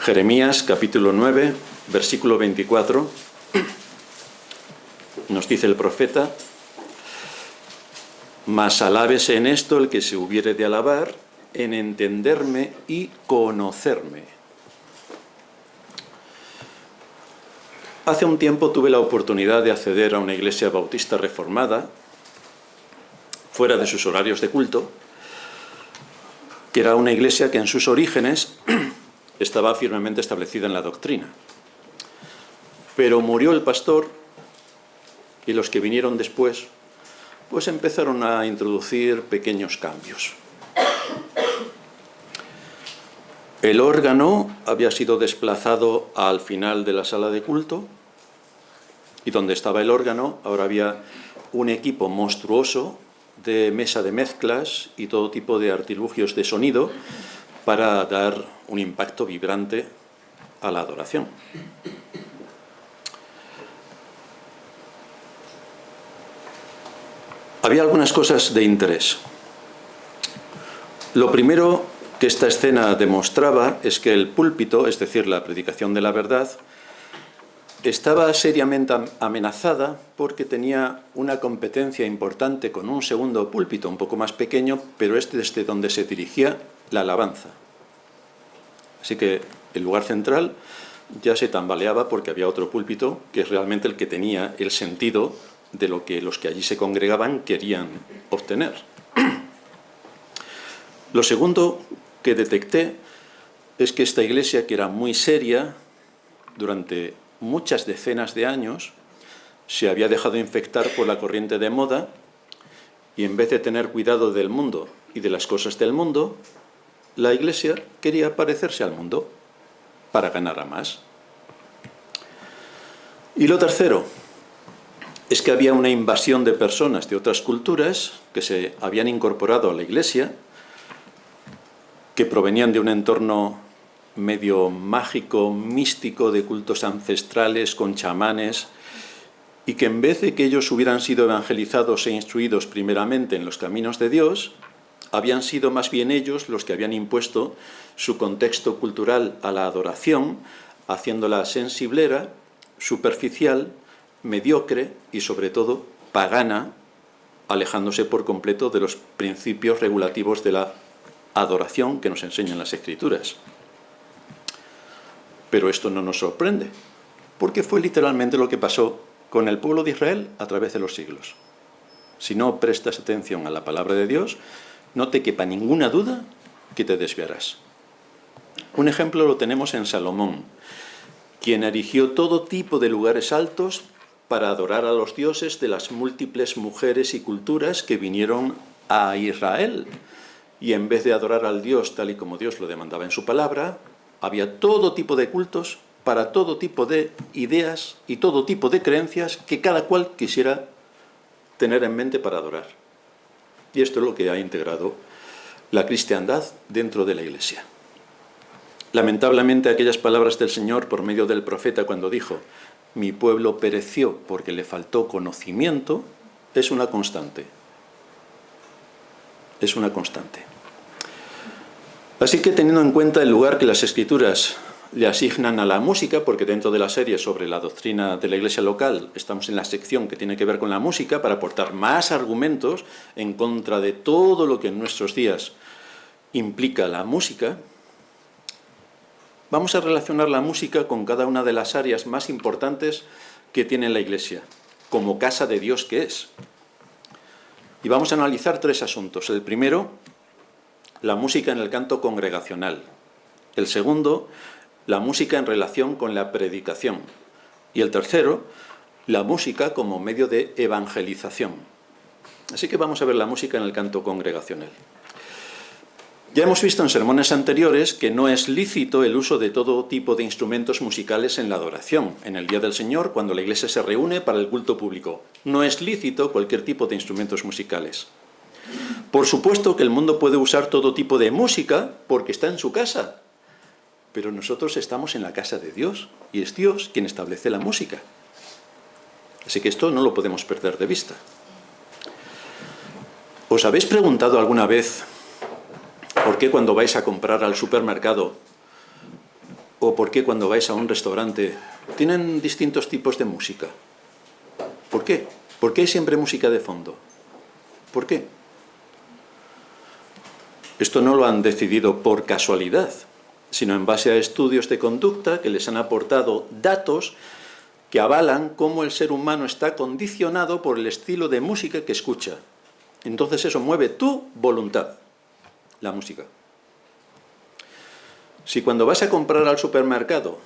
Jeremías capítulo 9, versículo 24, nos dice el profeta: mas alábese en esto el que se hubiere de alabar, en entenderme y conocerme. Hace un tiempo tuve la oportunidad de acceder a una iglesia bautista reformada, fuera de sus horarios de culto, que era una iglesia que en sus orígenes estaba firmemente establecida en la doctrina. Pero murió el pastor y los que vinieron después pues empezaron a introducir pequeños cambios. El órgano había sido desplazado al final de la sala de culto, y donde estaba el órgano ahora había un equipo monstruoso de mesa de mezclas y todo tipo de artilugios de sonido para dar un impacto vibrante a la adoración. Había algunas cosas de interés. Lo primero que esta escena demostraba es que el púlpito, es decir, la predicación de la verdad, estaba seriamente amenazada porque tenía una competencia importante con un segundo púlpito un poco más pequeño, pero desde donde se dirigía la alabanza. Así que el lugar central ya se tambaleaba porque había otro púlpito que es realmente el que tenía el sentido de lo que los que allí se congregaban querían obtener. Lo segundo que detecté es que esta iglesia, que era muy seria, durante muchas decenas de años, se había dejado infectar por la corriente de moda y en vez de tener cuidado del mundo y de las cosas del mundo, la iglesia quería parecerse al mundo para ganar a más. Y lo tercero es que había una invasión de personas de otras culturas que se habían incorporado a la iglesia, que provenían de un entorno medio mágico, místico, de cultos ancestrales con chamanes, y que en vez de que ellos hubieran sido evangelizados e instruidos primeramente en los caminos de Dios, habían sido más bien ellos los que habían impuesto su contexto cultural a la adoración, haciéndola sensiblera, superficial, mediocre y sobre todo pagana, alejándose por completo de los principios regulativos de la adoración que nos enseñan las Escrituras. Pero esto no nos sorprende, porque fue literalmente lo que pasó con el pueblo de Israel a través de los siglos. Si no prestas atención a la palabra de Dios, no te quepa ninguna duda que te desviarás. Un ejemplo lo tenemos en Salomón, quien erigió todo tipo de lugares altos para adorar a los dioses de las múltiples mujeres y culturas que vinieron a Israel. Y en vez de adorar al Dios tal y como Dios lo demandaba en su palabra, había todo tipo de cultos para todo tipo de ideas y todo tipo de creencias que cada cual quisiera tener en mente para adorar. Y esto es lo que ha integrado la cristiandad dentro de la Iglesia. Lamentablemente, aquellas palabras del Señor por medio del profeta cuando dijo: mi pueblo pereció porque le faltó conocimiento, es una constante. Es una constante. Así que, teniendo en cuenta el lugar que las Escrituras le asignan a la música, porque dentro de la serie sobre la doctrina de la iglesia local estamos en la sección que tiene que ver con la música, para aportar más argumentos en contra de todo lo que en nuestros días implica la música, vamos a relacionar la música con cada una de las áreas más importantes que tiene la iglesia, como casa de Dios que es. Y vamos a analizar tres asuntos. El primero, la música en el canto congregacional. El segundo, la música en relación con la predicación. Y el tercero, la música como medio de evangelización. Así que vamos a ver la música en el canto congregacional. Ya hemos visto en sermones anteriores que no es lícito el uso de todo tipo de instrumentos musicales en la adoración, en el Día del Señor, cuando la iglesia se reúne para el culto público. No es lícito cualquier tipo de instrumentos musicales. Por supuesto que el mundo puede usar todo tipo de música porque está en su casa, pero nosotros estamos en la casa de Dios y es Dios quien establece la música. Así que esto no lo podemos perder de vista. ¿Os habéis preguntado alguna vez por qué cuando vais a comprar al supermercado ¿O por qué cuando vais a un restaurante tienen distintos tipos de música? ¿Por qué? ¿Por qué hay siempre música de fondo? ¿Por qué? Esto no lo han decidido por casualidad, sino en base a estudios de conducta que les han aportado datos que avalan cómo el ser humano está condicionado por el estilo de música que escucha. Entonces eso mueve tu voluntad, la música. Si cuando vas a comprar al supermercado,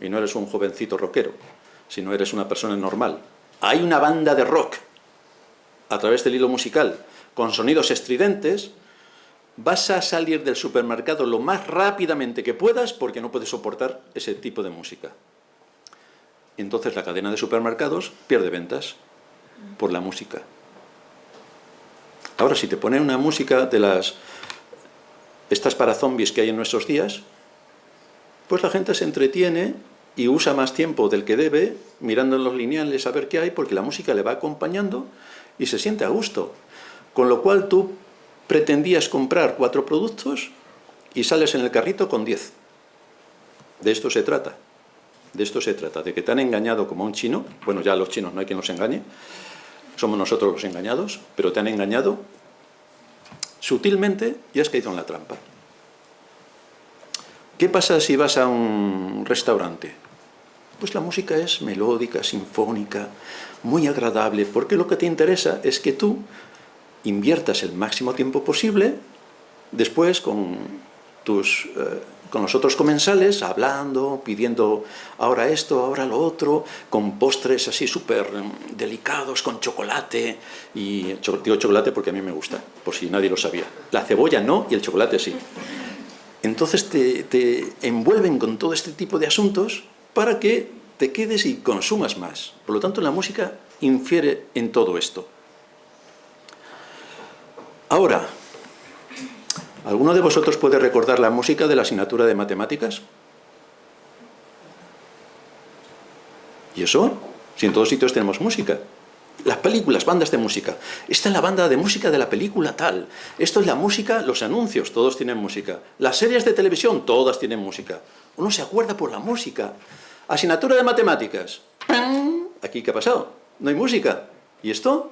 y no eres un jovencito rockero, sino eres una persona normal, hay una banda de rock a través del hilo musical con sonidos estridentes, vas a salir del supermercado lo más rápidamente que puedas porque no puedes soportar ese tipo de música. Entonces la cadena de supermercados pierde ventas por la música. Ahora, si te ponen una música de estas para zombies que hay en nuestros días, pues la gente se entretiene y usa más tiempo del que debe mirando en los lineales a ver qué hay, porque la música le va acompañando y se siente a gusto. Con lo cual tú pretendías comprar 4 productos y sales en el carrito con 10. De esto se trata. De esto se trata, de que te han engañado como a un chino. Bueno, ya a los chinos no hay quien los engañe. Somos nosotros los engañados, pero te han engañado sutilmente y has caído en la trampa. ¿Qué pasa si vas a un restaurante? Pues la música es melódica, sinfónica, muy agradable, porque lo que te interesa es que tú inviertas el máximo tiempo posible, después con los otros comensales, hablando, pidiendo ahora esto, ahora lo otro, con postres así súper delicados, con chocolate, y digo chocolate porque a mí me gusta, por si nadie lo sabía. La cebolla no, y el chocolate sí. Entonces te envuelven con todo este tipo de asuntos para que te quedes y consumas más. Por lo tanto, la música infiere en todo esto. Ahora, ¿alguno de vosotros puede recordar la música de la asignatura de matemáticas? ¿Y eso? Si en todos sitios tenemos música. Las películas, bandas de música. Esta es la banda de música de la película tal. Esto es la música, los anuncios, todos tienen música. Las series de televisión, todas tienen música. Uno se acuerda por la música. Asignatura de matemáticas. ¡Pam! ¿Aquí qué ha pasado? No hay música. ¿Y esto?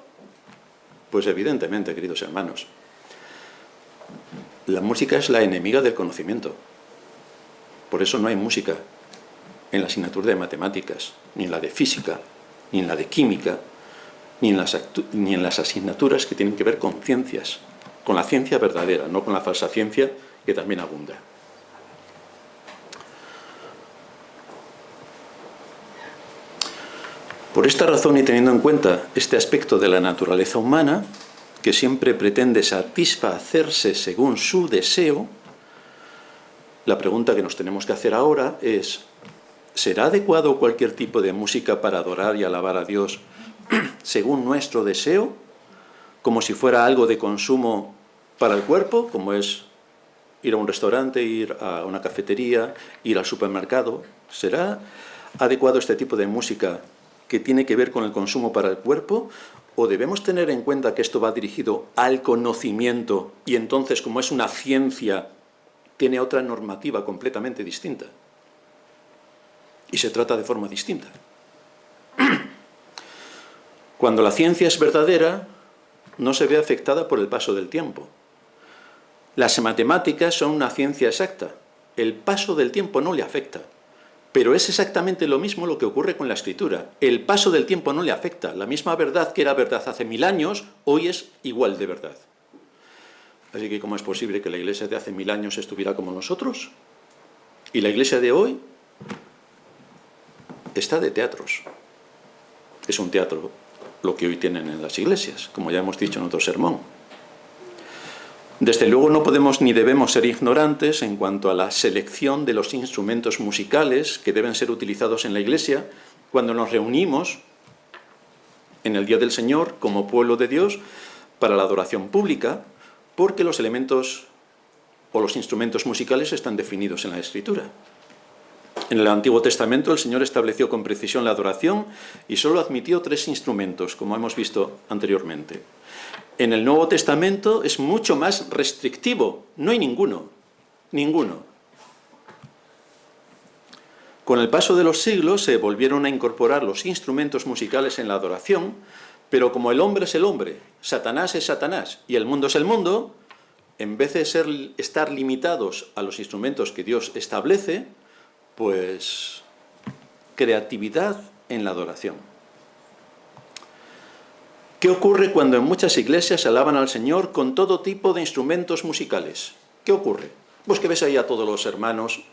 Pues evidentemente, queridos hermanos, la música es la enemiga del conocimiento. Por eso no hay música en la asignatura de matemáticas, ni en la de física, ni en la de química, ni en las asignaturas que tienen que ver con ciencias, con la ciencia verdadera, no con la falsa ciencia que también abunda. Por esta razón y teniendo en cuenta este aspecto de la naturaleza humana, que siempre pretende satisfacerse según su deseo, la pregunta que nos tenemos que hacer ahora es: ¿será adecuado cualquier tipo de música para adorar y alabar a Dios según nuestro deseo, como si fuera algo de consumo para el cuerpo, como es ir a un restaurante, ir a una cafetería, ir al supermercado? ¿Será adecuado este tipo de música que tiene que ver con el consumo para el cuerpo? ¿O debemos tener en cuenta que esto va dirigido al conocimiento y entonces, como es una ciencia, tiene otra normativa completamente distinta? Y se trata de forma distinta. Cuando la ciencia es verdadera, no se ve afectada por el paso del tiempo. Las matemáticas son una ciencia exacta. El paso del tiempo no le afecta. Pero es exactamente lo mismo lo que ocurre con la escritura. El paso del tiempo no le afecta. La misma verdad que era verdad hace 1000 años, hoy es igual de verdad. Así que, ¿cómo es posible que la iglesia de hace 1000 años estuviera como nosotros? Y la iglesia de hoy está de teatros. Es un teatro lo que hoy tienen en las iglesias, como ya hemos dicho en otro sermón. Desde luego no podemos ni debemos ser ignorantes en cuanto a la selección de los instrumentos musicales que deben ser utilizados en la iglesia cuando nos reunimos en el Día del Señor como pueblo de Dios para la adoración pública, porque los elementos o los instrumentos musicales están definidos en la Escritura. En el Antiguo Testamento el Señor estableció con precisión la adoración y solo admitió 3 instrumentos, como hemos visto anteriormente. En el Nuevo Testamento es mucho más restrictivo, no hay ninguno. Con el paso de los siglos se volvieron a incorporar los instrumentos musicales en la adoración, pero como el hombre es el hombre, Satanás es Satanás y el mundo es el mundo, en vez de estar limitados a los instrumentos que Dios establece, pues creatividad en la adoración. ¿Qué ocurre cuando en muchas iglesias alaban al Señor con todo tipo de instrumentos musicales? ¿Qué ocurre? Pues que ves ahí a todos los hermanos,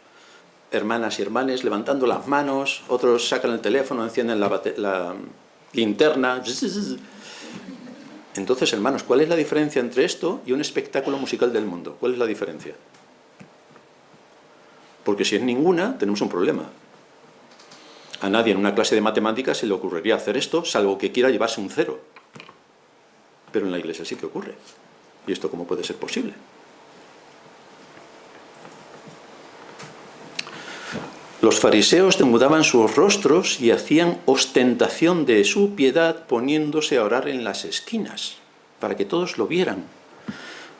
hermanas y hermanes levantando las manos, otros sacan el teléfono, encienden la linterna. Entonces, hermanos, ¿cuál es la diferencia entre esto y un espectáculo musical del mundo? ¿Cuál es la diferencia? Porque si es ninguna, tenemos un problema. A nadie en una clase de matemáticas se le ocurriría hacer esto, salvo que quiera llevarse un 0. Pero en la iglesia sí que ocurre. ¿Y esto cómo puede ser posible? Los fariseos demudaban sus rostros y hacían ostentación de su piedad poniéndose a orar en las esquinas, para que todos lo vieran.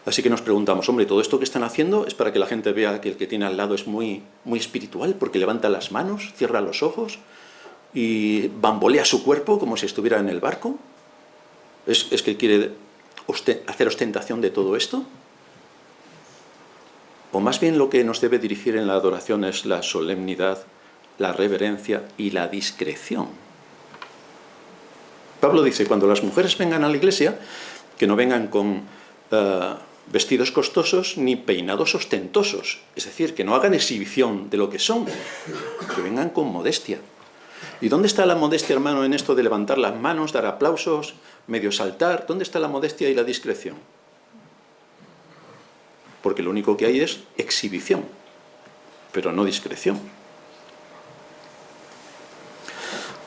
Así que nos preguntamos, hombre, ¿todo esto que están haciendo es para que la gente vea que el que tiene al lado es muy espiritual, porque levanta las manos, cierra los ojos y bambolea su cuerpo como si estuviera en el barco? ¿Es que quiere hacer ostentación de todo esto? O más bien lo que nos debe dirigir en la adoración es la solemnidad, la reverencia y la discreción. Pablo dice, cuando las mujeres vengan a la iglesia, que no vengan con vestidos costosos ni peinados ostentosos. Es decir, que no hagan exhibición de lo que son, que vengan con modestia. ¿Y dónde está la modestia, hermano, en esto de levantar las manos, dar aplausos, medio saltar? ¿Dónde está la modestia y la discreción? Porque lo único que hay es exhibición, pero no discreción.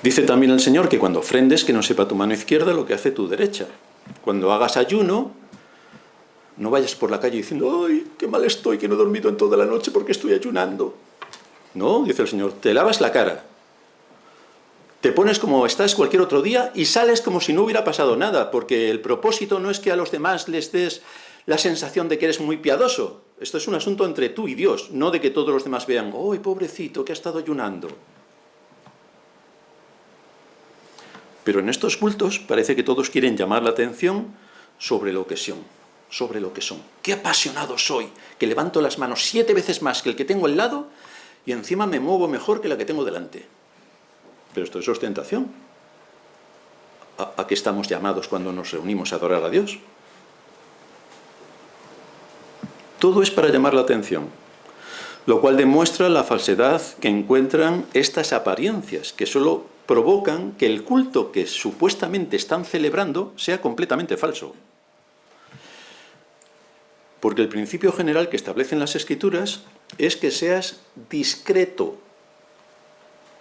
Dice también el Señor que cuando ofrendes, que no sepa tu mano izquierda lo que hace tu derecha. Cuando hagas ayuno, no vayas por la calle diciendo, ¡ay, qué mal estoy, que no he dormido en toda la noche porque estoy ayunando! No, dice el Señor, te lavas la cara, te pones como estás cualquier otro día y sales como si no hubiera pasado nada, porque el propósito no es que a los demás les des la sensación de que eres muy piadoso. Esto es un asunto entre tú y Dios, no de que todos los demás vean, ¡ay, pobrecito, que ha estado ayunando! Pero en estos cultos parece que todos quieren llamar la atención sobre lo que son. ¡Qué apasionado soy! Que levanto las manos 7 veces más que el que tengo al lado y encima me muevo mejor que la que tengo delante. Pero esto es ostentación. ¿A qué estamos llamados cuando nos reunimos a adorar a Dios? Todo es para llamar la atención, lo cual demuestra la falsedad que encuentran estas apariencias, que solo provocan que el culto que supuestamente están celebrando sea completamente falso. Porque el principio general que establecen las Escrituras es que seas discreto.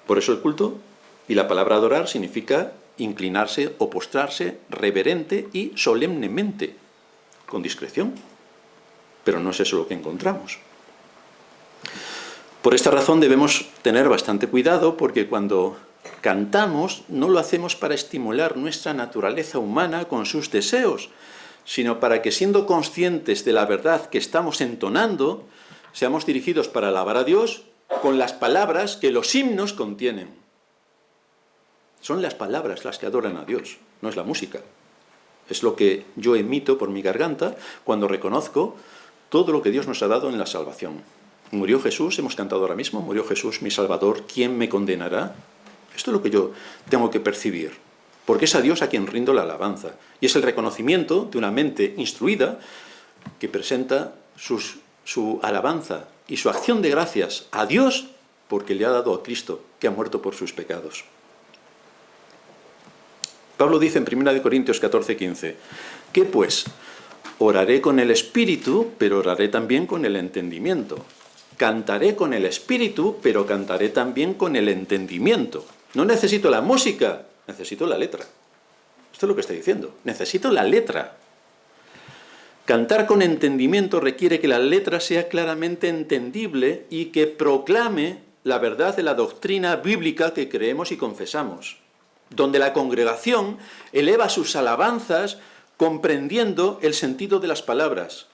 Por eso el culto y la palabra adorar significa inclinarse o postrarse reverente y solemnemente, con discreción. Pero no es eso lo que encontramos. Por esta razón debemos tener bastante cuidado, porque cuando cantamos no lo hacemos para estimular nuestra naturaleza humana con sus deseos, sino para que, siendo conscientes de la verdad que estamos entonando, seamos dirigidos para alabar a Dios con las palabras que los himnos contienen. Son las palabras las que adoran a Dios, no es la música. Es lo que yo emito por mi garganta cuando reconozco todo lo que Dios nos ha dado en la salvación. Murió Jesús, hemos cantado ahora mismo, murió Jesús, mi Salvador, ¿quién me condenará? Esto es lo que yo tengo que percibir, porque es a Dios a quien rindo la alabanza. Y es el reconocimiento de una mente instruida que presenta su alabanza y su acción de gracias a Dios porque le ha dado a Cristo, que ha muerto por sus pecados. Pablo dice en 1 Corintios 14:15, ¿qué pues? Oraré con el espíritu, pero oraré también con el entendimiento. Cantaré con el espíritu, pero cantaré también con el entendimiento. No necesito la música, necesito la letra. Esto es lo que está diciendo. Necesito la letra. Cantar con entendimiento requiere que la letra sea claramente entendible y que proclame la verdad de la doctrina bíblica que creemos y confesamos, donde la congregación eleva sus alabanzas comprendiendo el sentido de las palabras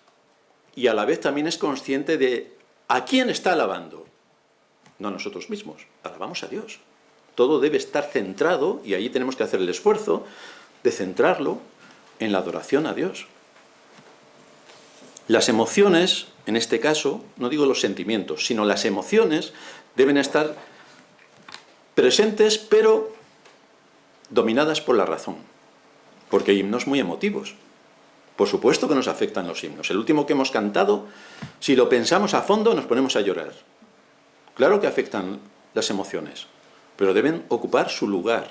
y a la vez también es consciente de a quién está alabando. no a nosotros mismos, alabamos a Dios. Todo debe estar centrado, y ahí tenemos que hacer el esfuerzo de centrarlo en la adoración a Dios. Las emociones, en este caso, no digo los sentimientos, sino las emociones deben estar presentes, pero dominadas por la razón, porque hay himnos muy emotivos. Por supuesto que nos afectan los himnos. El último que hemos cantado, si lo pensamos a fondo, nos ponemos a llorar. Claro que afectan las emociones, pero deben ocupar su lugar,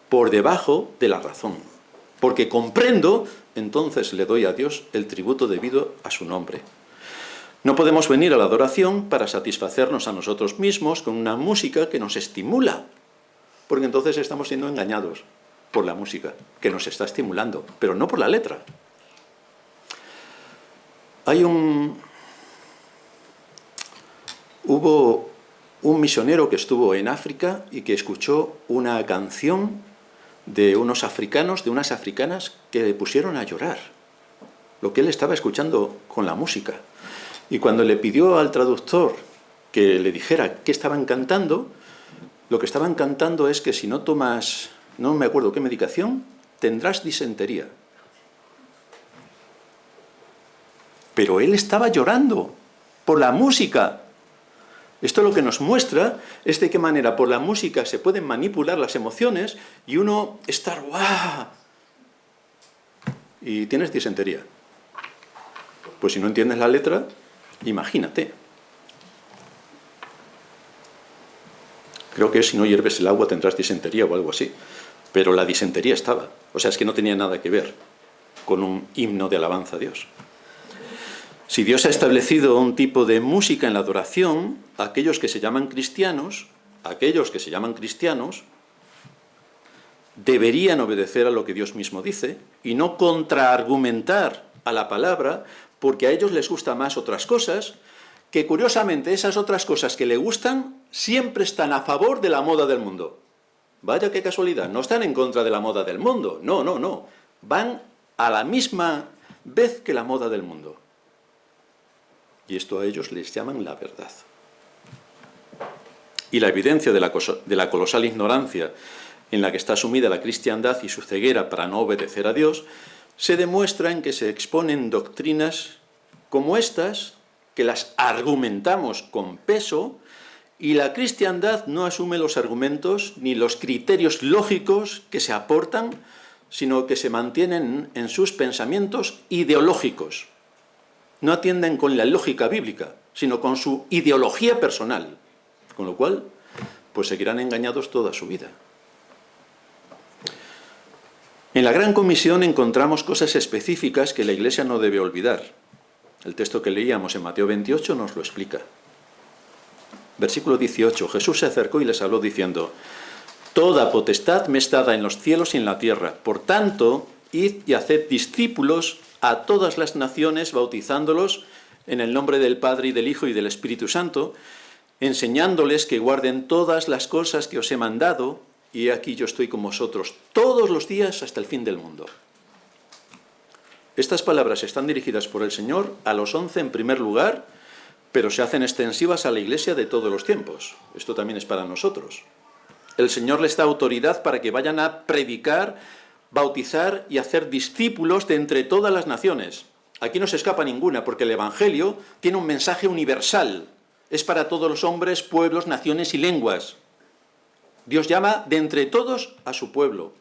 por debajo de la razón. Porque comprendo, entonces le doy a Dios el tributo debido a su nombre. No podemos venir a la adoración para satisfacernos a nosotros mismos con una música que nos estimula, porque entonces estamos siendo engañados por la música, que nos está estimulando, pero no por la letra. Hubo un misionero que estuvo en África y que escuchó una canción de unos africanos, de unas africanas, que le pusieron a llorar, lo que él estaba escuchando con la música. Y cuando le pidió al traductor que le dijera qué estaban cantando, lo que estaban cantando es que si no tomas, no me acuerdo qué medicación, tendrás disentería. Pero él estaba llorando por la música. Esto lo que nos muestra es de qué manera por la música se pueden manipular las emociones y uno estar ¡guau! Y tienes disentería. Pues si no entiendes la letra, imagínate. Creo que si no hierves el agua tendrás disentería o algo así. Pero la disentería estaba. O sea, es que no tenía nada que ver con un himno de alabanza a Dios. Si Dios ha establecido un tipo de música en la adoración, aquellos que se llaman cristianos, deberían obedecer a lo que Dios mismo dice y no contraargumentar a la palabra, porque a ellos les gustan más otras cosas, que curiosamente esas otras cosas que le gustan siempre están a favor de la moda del mundo. Vaya qué casualidad, no están en contra de la moda del mundo, no. Van a la misma vez que la moda del mundo. Y esto a ellos les llaman la verdad. Y la evidencia de la colosal ignorancia en la que está sumida la cristiandad y su ceguera para no obedecer a Dios, se demuestra en que se exponen doctrinas como estas, que las argumentamos con peso, y la cristiandad no asume los argumentos ni los criterios lógicos que se aportan, sino que se mantienen en sus pensamientos ideológicos. No atienden con la lógica bíblica, sino con su ideología personal, con lo cual, pues seguirán engañados toda su vida. En la Gran Comisión encontramos cosas específicas que la Iglesia no debe olvidar. El texto que leíamos en Mateo 28 nos lo explica. Versículo 18, Jesús se acercó y les habló diciendo: «Toda potestad me es dada en los cielos y en la tierra. Por tanto, id y haced discípulos a todas las naciones, bautizándolos en el nombre del Padre y del Hijo y del Espíritu Santo, enseñándoles que guarden todas las cosas que os he mandado, y aquí yo estoy con vosotros todos los días hasta el fin del mundo». Estas palabras están dirigidas por el Señor a los 11 en primer lugar, pero se hacen extensivas a la Iglesia de todos los tiempos. Esto también es para nosotros. El Señor les da autoridad para que vayan a predicar, bautizar y hacer discípulos de entre todas las naciones. Aquí no se escapa ninguna, porque el Evangelio tiene un mensaje universal. Es para todos los hombres, pueblos, naciones y lenguas. Dios llama de entre todos a su pueblo.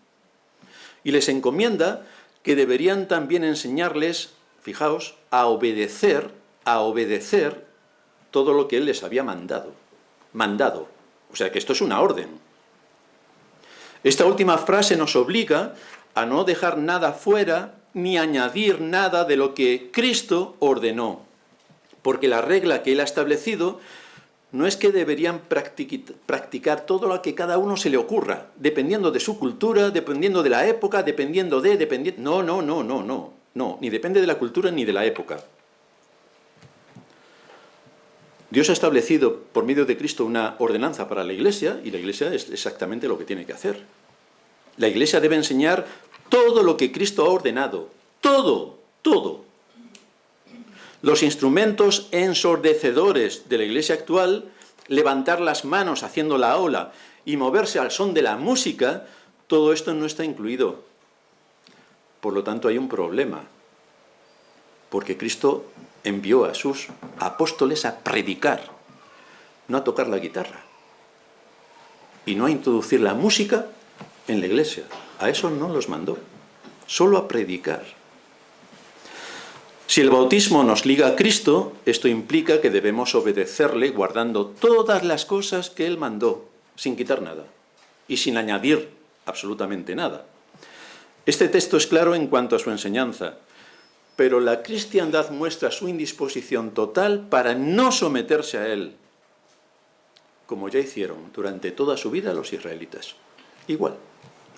Y les encomienda que deberían también enseñarles, fijaos, a obedecer todo lo que Él les había mandado. O sea que esto es una orden. Esta última frase nos obliga a no dejar nada fuera ni añadir nada de lo que Cristo ordenó. Porque la regla que Él ha establecido no es que deberían practicar todo lo que cada uno se le ocurra, dependiendo de su cultura, dependiendo de la época, No, ni depende de la cultura ni de la época. Dios ha establecido por medio de Cristo una ordenanza para la Iglesia, y la Iglesia es exactamente lo que tiene que hacer. La Iglesia debe enseñar todo lo que Cristo ha ordenado, todo. Los instrumentos ensordecedores de la Iglesia actual levantar las manos haciendo la ola y moverse al son de la música, todo esto no está incluido. Por lo tanto, hay un problema, porque Cristo envió a sus apóstoles a predicar, no a tocar la guitarra, y no a introducir la música en la iglesia. A eso no los mandó, solo a predicar. Si el bautismo nos liga a Cristo, esto implica que debemos obedecerle guardando todas las cosas que Él mandó, sin quitar nada y sin añadir absolutamente nada. Este texto es claro en cuanto a su enseñanza, pero la cristiandad muestra su indisposición total para no someterse a Él, como ya hicieron durante toda su vida los israelitas. Igual,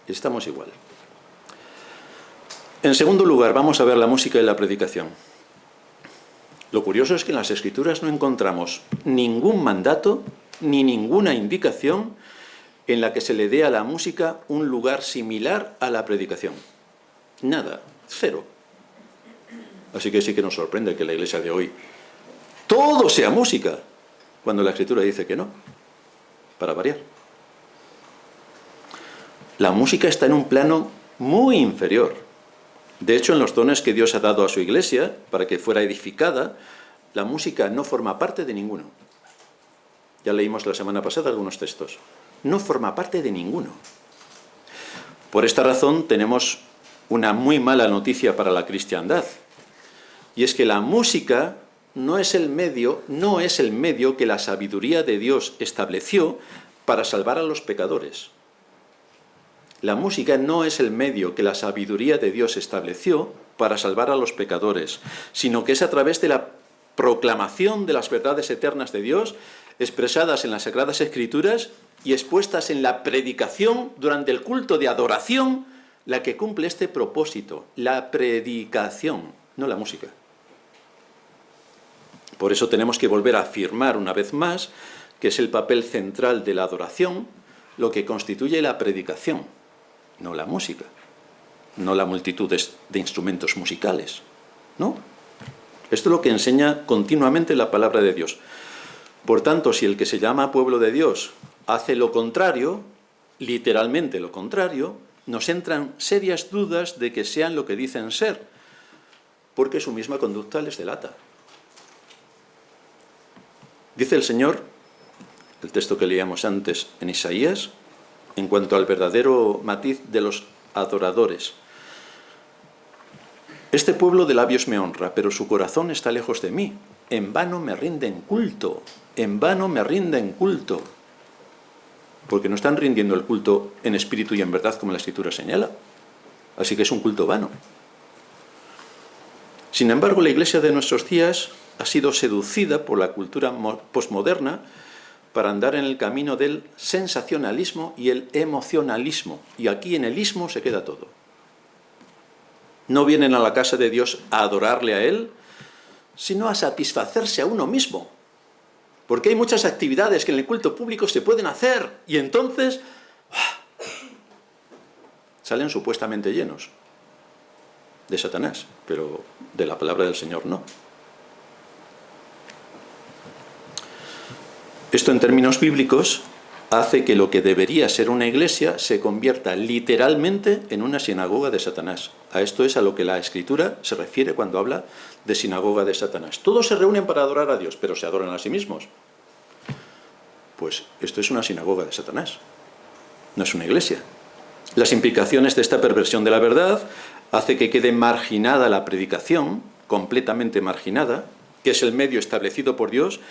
estamos igual. En segundo lugar, vamos a ver la música y la predicación. Lo curioso es que en las Escrituras no encontramos ningún mandato ni ninguna indicación en la que se le dé a la música un lugar similar a la predicación. Nada, cero. Así que sí que nos sorprende que la iglesia de hoy todo sea música, cuando la Escritura dice que no, para variar. La música está en un plano muy inferior. De hecho, en los dones que Dios ha dado a su iglesia, para que fuera edificada, la música no forma parte de ninguno. Ya leímos la semana pasada algunos textos. No forma parte de ninguno. Por esta razón tenemos una muy mala noticia para la cristiandad. Y es que la música no es el medio que la sabiduría de Dios estableció para salvar a los pecadores. La música no es el medio que la sabiduría de Dios estableció para salvar a los pecadores, sino que es a través de la proclamación de las verdades eternas de Dios, expresadas en las Sagradas Escrituras y expuestas en la predicación durante el culto de adoración, la que cumple este propósito, la predicación, no la música. Por eso tenemos que volver a afirmar una vez más que es el papel central de la adoración lo que constituye la predicación, no la música, no la multitud de instrumentos musicales, ¿no? Esto es lo que enseña continuamente la palabra de Dios. Por tanto, si el que se llama pueblo de Dios hace lo contrario, literalmente lo contrario, nos entran serias dudas de que sean lo que dicen ser, porque su misma conducta les delata. Dice el Señor, el texto que leíamos antes en Isaías, en cuanto al verdadero matiz de los adoradores. Este pueblo de labios me honra, pero su corazón está lejos de mí. En vano me rinden culto, en vano me rinden culto. Porque no están rindiendo el culto en espíritu y en verdad como la Escritura señala. Así que es un culto vano. Sin embargo, la iglesia de nuestros días ha sido seducida por la cultura posmoderna para andar en el camino del sensacionalismo y el emocionalismo. Y aquí en el ismo se queda todo. No vienen a la casa de Dios a adorarle a Él, sino a satisfacerse a uno mismo. Porque hay muchas actividades que en el culto público se pueden hacer y entonces salen supuestamente llenos de Satanás, pero de la palabra del Señor no. Esto en términos bíblicos hace que lo que debería ser una iglesia se convierta literalmente en una sinagoga de Satanás. A esto es a lo que la Escritura se refiere cuando habla de sinagoga de Satanás. Todos se reúnen para adorar a Dios, pero se adoran a sí mismos. Pues esto es una sinagoga de Satanás, no es una iglesia. Las implicaciones de esta perversión de la verdad hace que quede marginada la predicación, completamente marginada, que es el medio establecido por Dios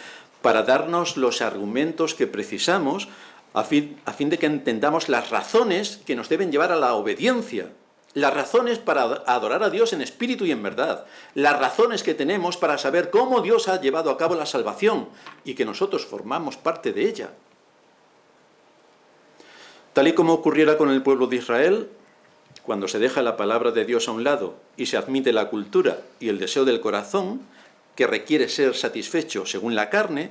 para darnos los argumentos que precisamos a fin de que entendamos las razones que nos deben llevar a la obediencia, las razones para adorar a Dios en espíritu y en verdad, las razones que tenemos para saber cómo Dios ha llevado a cabo la salvación y que nosotros formamos parte de ella. Tal y como ocurriera con el pueblo de Israel, cuando se deja la palabra de Dios a un lado y se admite la cultura y el deseo del corazón, que requiere ser satisfecho según la carne,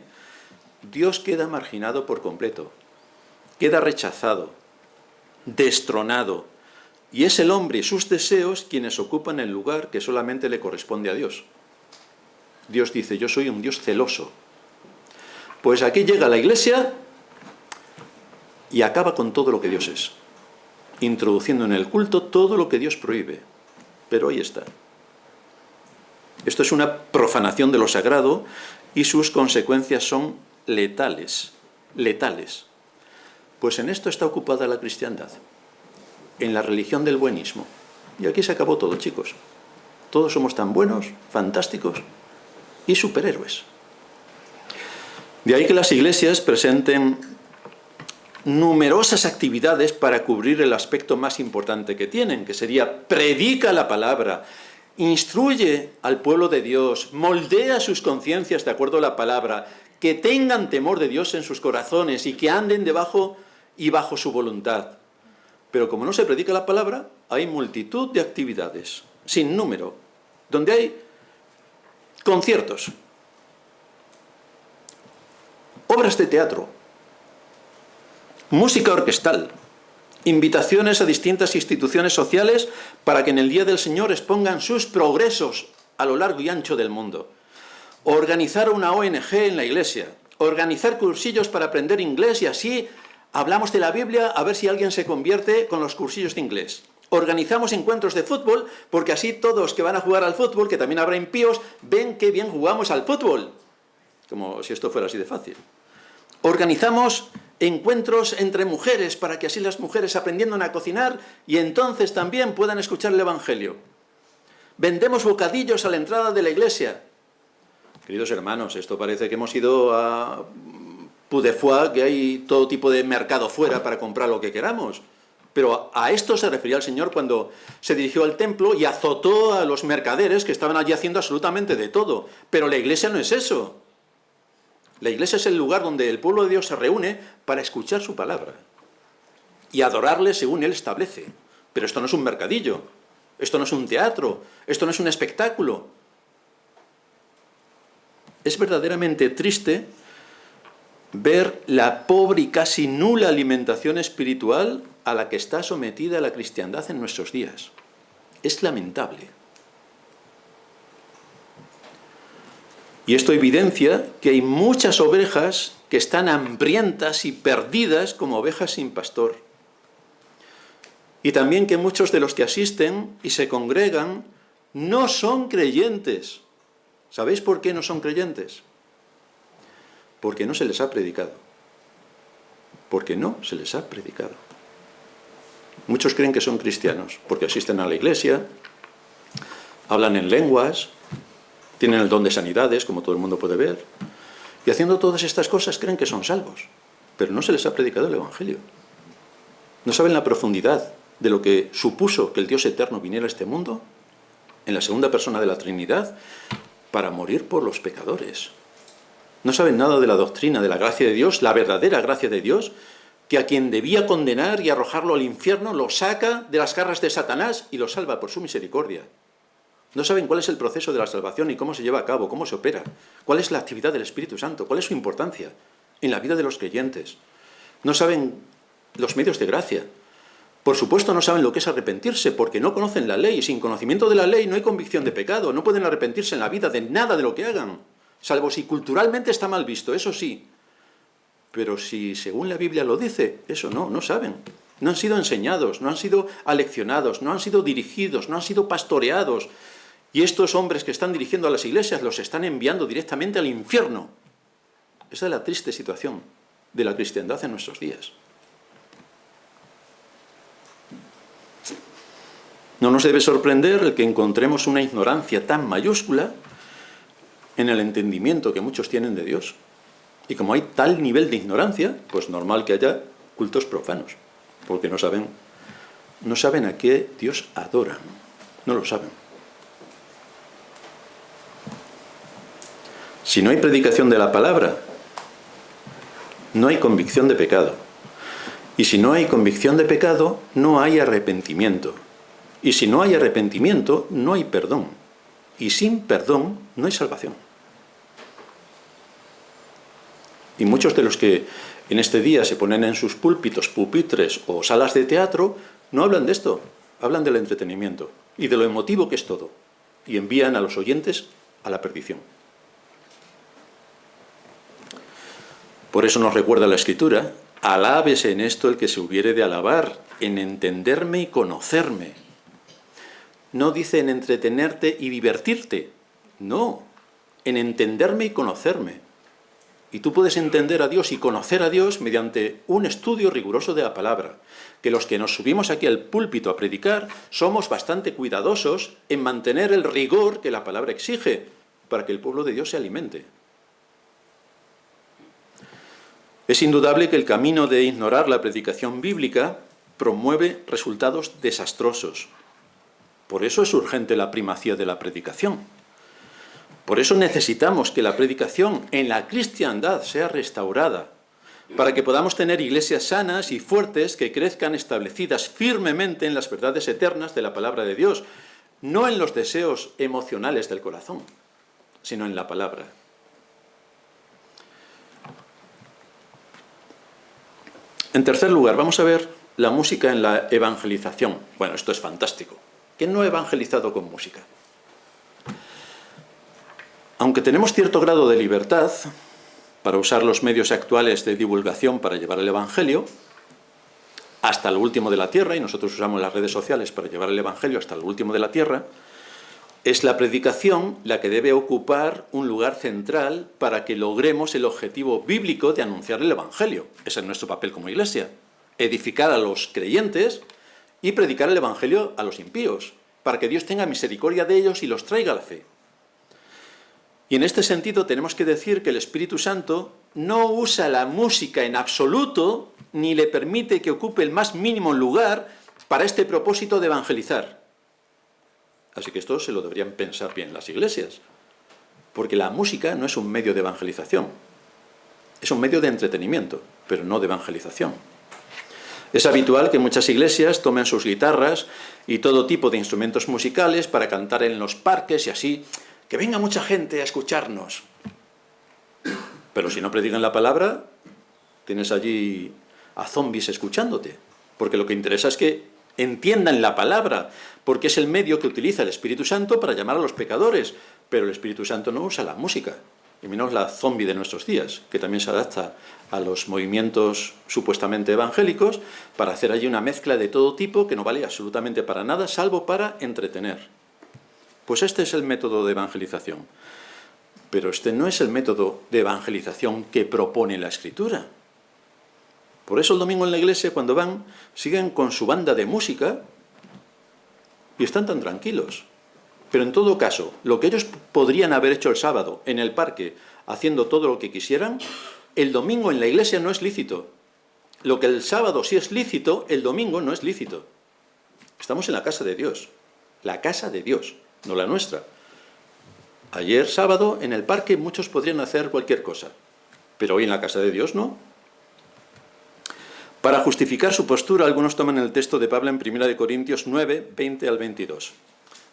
Dios queda marginado por completo, queda rechazado, destronado, y es el hombre y sus deseos quienes ocupan el lugar que solamente le corresponde a Dios. Dios dice, yo soy un Dios celoso. Pues aquí llega la Iglesia y acaba con todo lo que Dios es, introduciendo en el culto todo lo que Dios prohíbe. Pero ahí está. Esto es una profanación de lo sagrado y sus consecuencias son letales. Letales. Pues en esto está ocupada la cristiandad, en la religión del buenismo. Y aquí se acabó todo, chicos. Todos somos tan buenos, fantásticos y superhéroes. De ahí que las iglesias presenten numerosas actividades para cubrir el aspecto más importante que tienen, que sería predica la palabra, instruye al pueblo de Dios, moldea sus conciencias de acuerdo a la palabra, que tengan temor de Dios en sus corazones y que anden debajo y bajo su voluntad. Pero como no se predica la palabra, hay multitud de actividades, sin número, donde hay conciertos, obras de teatro, música orquestal, invitaciones a distintas instituciones sociales para que en el Día del Señor expongan sus progresos a lo largo y ancho del mundo, organizar una ONG en la iglesia, organizar cursillos para aprender inglés y así hablamos de la Biblia a ver si alguien se convierte con los cursillos de inglés. Organizamos encuentros de fútbol porque así todos que van a jugar al fútbol, que también habrá impíos, ven qué bien jugamos al fútbol. Como si esto fuera así de fácil. Organizamos encuentros entre mujeres para que así las mujeres aprendiendo a cocinar y entonces también puedan escuchar el Evangelio. Vendemos bocadillos a la entrada de la iglesia. Queridos hermanos, esto parece que hemos ido a Pudefua, que hay todo tipo de mercado fuera para comprar lo que queramos. Pero a esto se refería el Señor cuando se dirigió al templo y azotó a los mercaderes que estaban allí haciendo absolutamente de todo. Pero la iglesia no es eso. La iglesia es el lugar donde el pueblo de Dios se reúne para escuchar su palabra y adorarle según Él establece. Pero esto no es un mercadillo, esto no es un teatro, esto no es un espectáculo. Es verdaderamente triste ver la pobre y casi nula alimentación espiritual a la que está sometida la cristiandad en nuestros días. Es lamentable. Y esto evidencia que hay muchas ovejas que están hambrientas y perdidas como ovejas sin pastor. Y también que muchos de los que asisten y se congregan no son creyentes. ¿Sabéis por qué no son creyentes? Porque no se les ha predicado. Porque no se les ha predicado. Muchos creen que son cristianos porque asisten a la iglesia, hablan en lenguas, tienen el don de sanidades, como todo el mundo puede ver, y haciendo todas estas cosas creen que son salvos, pero no se les ha predicado el Evangelio. No saben la profundidad de lo que supuso que el Dios eterno viniera a este mundo, en la segunda persona de la Trinidad, para morir por los pecadores. No saben nada de la doctrina de la gracia de Dios, la verdadera gracia de Dios, que a quien debía condenar y arrojarlo al infierno, lo saca de las garras de Satanás y lo salva por su misericordia. No saben cuál es el proceso de la salvación y cómo se lleva a cabo, cómo se opera, cuál es la actividad del Espíritu Santo, cuál es su importancia en la vida de los creyentes. No saben los medios de gracia. Por supuesto no saben lo que es arrepentirse porque no conocen la ley y sin conocimiento de la ley no hay convicción de pecado, no pueden arrepentirse en la vida de nada de lo que hagan, salvo si culturalmente está mal visto, eso sí. Pero si según la Biblia lo dice, eso no saben. No han sido enseñados, no han sido aleccionados, no han sido dirigidos, no han sido pastoreados. Y estos hombres que están dirigiendo a las iglesias los están enviando directamente al infierno. Esa es la triste situación de la cristiandad en nuestros días. No nos debe sorprender el que encontremos una ignorancia tan mayúscula en el entendimiento que muchos tienen de Dios. Y como hay tal nivel de ignorancia, pues normal que haya cultos profanos, porque no saben a qué Dios adoran, no lo saben. Si no hay predicación de la palabra, no hay convicción de pecado. Y si no hay convicción de pecado, no hay arrepentimiento. Y si no hay arrepentimiento, no hay perdón. Y sin perdón, no hay salvación. Y muchos de los que en este día se ponen en sus púlpitos, pupitres o salas de teatro, no hablan de esto, hablan del entretenimiento y de lo emotivo que es todo. Y envían a los oyentes a la perdición. Por eso nos recuerda la Escritura: alábese en esto el que se hubiere de alabar, en entenderme y conocerme. No dice en entretenerte y divertirte, no, en entenderme y conocerme. Y tú puedes entender a Dios y conocer a Dios mediante un estudio riguroso de la palabra. Que los que nos subimos aquí al púlpito a predicar somos bastante cuidadosos en mantener el rigor que la palabra exige para que el pueblo de Dios se alimente. Es indudable que el camino de ignorar la predicación bíblica promueve resultados desastrosos. Por eso es urgente la primacía de la predicación. Por eso necesitamos que la predicación en la cristiandad sea restaurada, para que podamos tener iglesias sanas y fuertes que crezcan establecidas firmemente en las verdades eternas de la palabra de Dios, no en los deseos emocionales del corazón, sino en la palabra. En tercer lugar, vamos a ver la música en la evangelización. Bueno, esto es fantástico. ¿Quién no ha evangelizado con música? Aunque tenemos cierto grado de libertad para usar los medios actuales de divulgación para llevar el Evangelio hasta lo último de la tierra, y nosotros usamos las redes sociales para llevar el Evangelio hasta lo último de la tierra, es la predicación la que debe ocupar un lugar central para que logremos el objetivo bíblico de anunciar el Evangelio. Ese es nuestro papel como iglesia: edificar a los creyentes y predicar el Evangelio a los impíos, para que Dios tenga misericordia de ellos y los traiga a la fe. Y en este sentido tenemos que decir que el Espíritu Santo no usa la música en absoluto, ni le permite que ocupe el más mínimo lugar para este propósito de evangelizar. Así que esto se lo deberían pensar bien las iglesias, porque la música no es un medio de evangelización, es un medio de entretenimiento, pero no de evangelización. Es habitual que muchas iglesias tomen sus guitarras y todo tipo de instrumentos musicales para cantar en los parques y así, que venga mucha gente a escucharnos. Pero si no predican la palabra, tienes allí a zombies escuchándote, porque lo que interesa es que entiendan la palabra, porque es el medio que utiliza el Espíritu Santo para llamar a los pecadores, pero el Espíritu Santo no usa la música, y menos la zombie de nuestros días, que también se adapta a los movimientos supuestamente evangélicos para hacer allí una mezcla de todo tipo que no vale absolutamente para nada, salvo para entretener. Pues este es el método de evangelización. Pero este no es el método de evangelización que propone la Escritura. Por eso el domingo en la iglesia, cuando van, siguen con su banda de música y están tan tranquilos. Pero en todo caso, lo que ellos podrían haber hecho el sábado en el parque, haciendo todo lo que quisieran, el domingo en la iglesia no es lícito. Lo que el sábado sí es lícito, el domingo no es lícito. Estamos en la casa de Dios. La casa de Dios, no la nuestra. Ayer sábado en el parque muchos podrían hacer cualquier cosa, pero hoy en la casa de Dios no. Para justificar su postura, algunos toman el texto de Pablo en 1 Corintios 9, 20 al 22.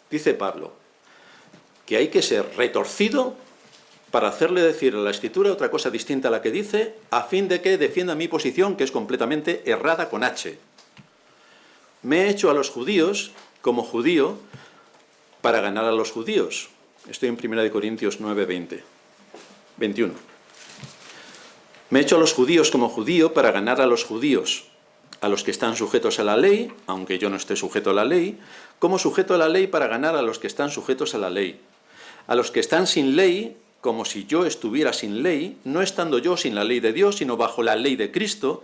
Dice Pablo que hay que ser retorcido para hacerle decir a la Escritura otra cosa distinta a la que dice, a fin de que defienda mi posición, que es completamente errada con H. Me he hecho a los judíos como judío para ganar a los judíos. Estoy en 1 Corintios 9, 21. Me he hecho a los judíos como judío para ganar a los judíos, a los que están sujetos a la ley, aunque yo no esté sujeto a la ley, como sujeto a la ley para ganar a los que están sujetos a la ley. A los que están sin ley, como si yo estuviera sin ley, no estando yo sin la ley de Dios, sino bajo la ley de Cristo,